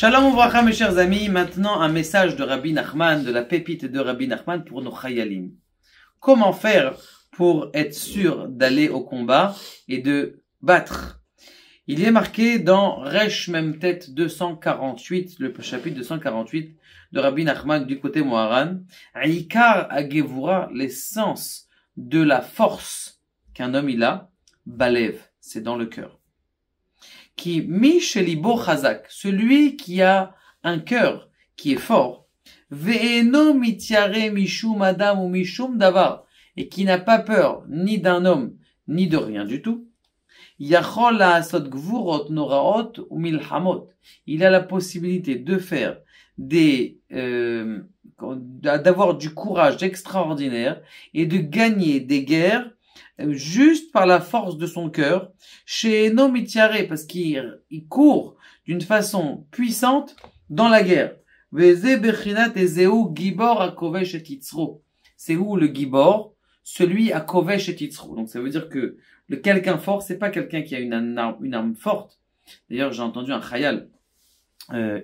Shalom Ouvracha mes chers amis, maintenant un message de Rabbi Nachman, de la pépite de Rabbi Nachman pour nos Chayalim. Comment faire pour être sûr d'aller au combat et de battre? Il est marqué dans Resh Memtet 248, le chapitre 248 de Rabbi Nachman du côté Moharan, Aikar Agevura, l'essence de la force qu'un homme il a, Balev, c'est dans le cœur. Qui Mishelibo Chazak, celui qui a un cœur qui est fort, Ve'eno mitiare mishum adam ou mishum davar, et qui n'a pas peur ni d'un homme ni de rien du tout. Yachol la'asot gvurot noraot ou milhamot, il a la possibilité de faire d'avoir du courage extraordinaire et de gagner des guerres juste par la force de son cœur, chez Nomitiare, parce qu'il court d'une façon puissante dans la guerre. C'est où le Gibor? Celui à Kovesh et Titzro. Donc ça veut dire que le quelqu'un fort, c'est pas quelqu'un qui a une arme forte. D'ailleurs, j'ai entendu un Khayal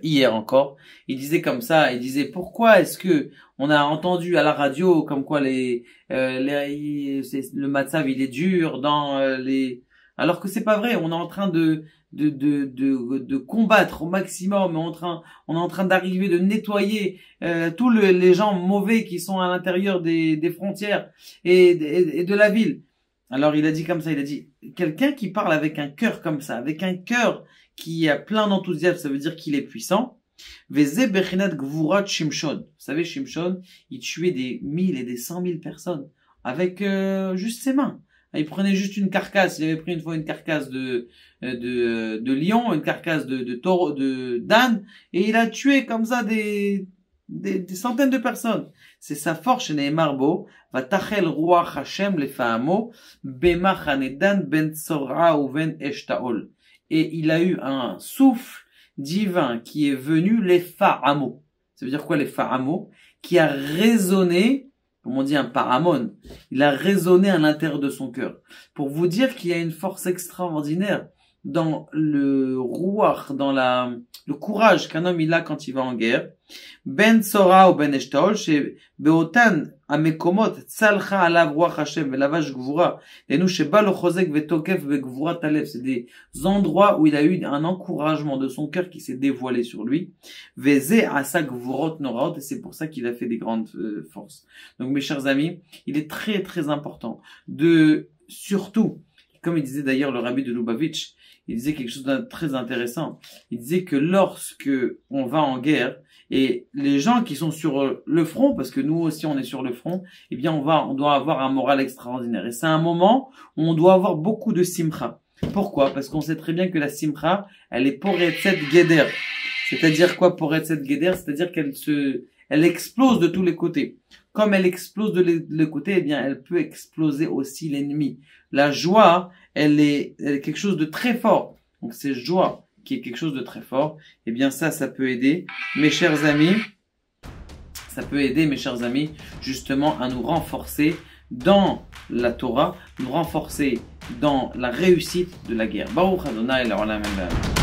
hier encore, il disait comme ça, il disait pourquoi est-ce que on a entendu à la radio comme quoi le matzav il est dur dans alors que c'est pas vrai, on est en train de combattre au maximum, on est en train d'arriver de nettoyer tous les gens mauvais qui sont à l'intérieur des frontières et de la ville. Alors il a dit comme ça, il a dit quelqu'un qui parle avec un cœur comme ça, avec un cœur qui a plein d'enthousiasme, ça veut dire qu'il est puissant. Vous savez, Shimshon, il tuait des 1000 et des 100 000 personnes avec juste ses mains. Il prenait juste une carcasse. Il avait pris une fois une carcasse de lion, une carcasse de taureau, d'âne, et il a tué comme ça des centaines de personnes. C'est sa force chez Neemarbo. Va tachel ruach Hashem lefahamo bema chanedan ben tzora ou ben eshtaol. Et il a eu un souffle divin qui est venu, les fa'amo. Ça veut dire quoi les fa'amo? Qui a résonné, comme on dit un paramon, il a résonné à l'intérieur de son cœur. Pour vous dire qu'il y a une force extraordinaire dans le rouach, dans le courage qu'un homme il a quand il va en guerre. Ben Sora ou Ben Eshtaol, chez Beotan Amekomot, Tzalcha alav ruach Hashem, velavash gvura, et nous chez Balochozek vetokef vegvura talef, c'est des endroits où il a eu un encouragement de son cœur qui s'est dévoilé sur lui. Veze asa gvurot noraot, et c'est pour ça qu'il a fait des grandes forces. Donc mes chers amis, il est très très important de, surtout, comme il disait d'ailleurs le rabbi de Lubavitch, il disait quelque chose de très intéressant. Il disait que lorsque on va en guerre, et les gens qui sont sur le front, parce que nous aussi on est sur le front, eh bien on doit avoir un moral extraordinaire. Et c'est un moment où on doit avoir beaucoup de simcha. Pourquoi? Parce qu'on sait très bien que la simcha, elle est poretzet geder. C'est-à-dire quoi poretzet geder? C'est-à-dire elle explose de tous les côtés. Comme elle explose de les côtés, eh bien, elle peut exploser aussi l'ennemi. La joie, elle est quelque chose de très fort. Donc, c'est joie qui est quelque chose de très fort. Eh bien, ça peut aider, mes chers amis. Ça peut aider, mes chers amis, justement, à nous renforcer dans la Torah, nous renforcer dans la réussite de la guerre. Baruch Adonai, la Olam Ed.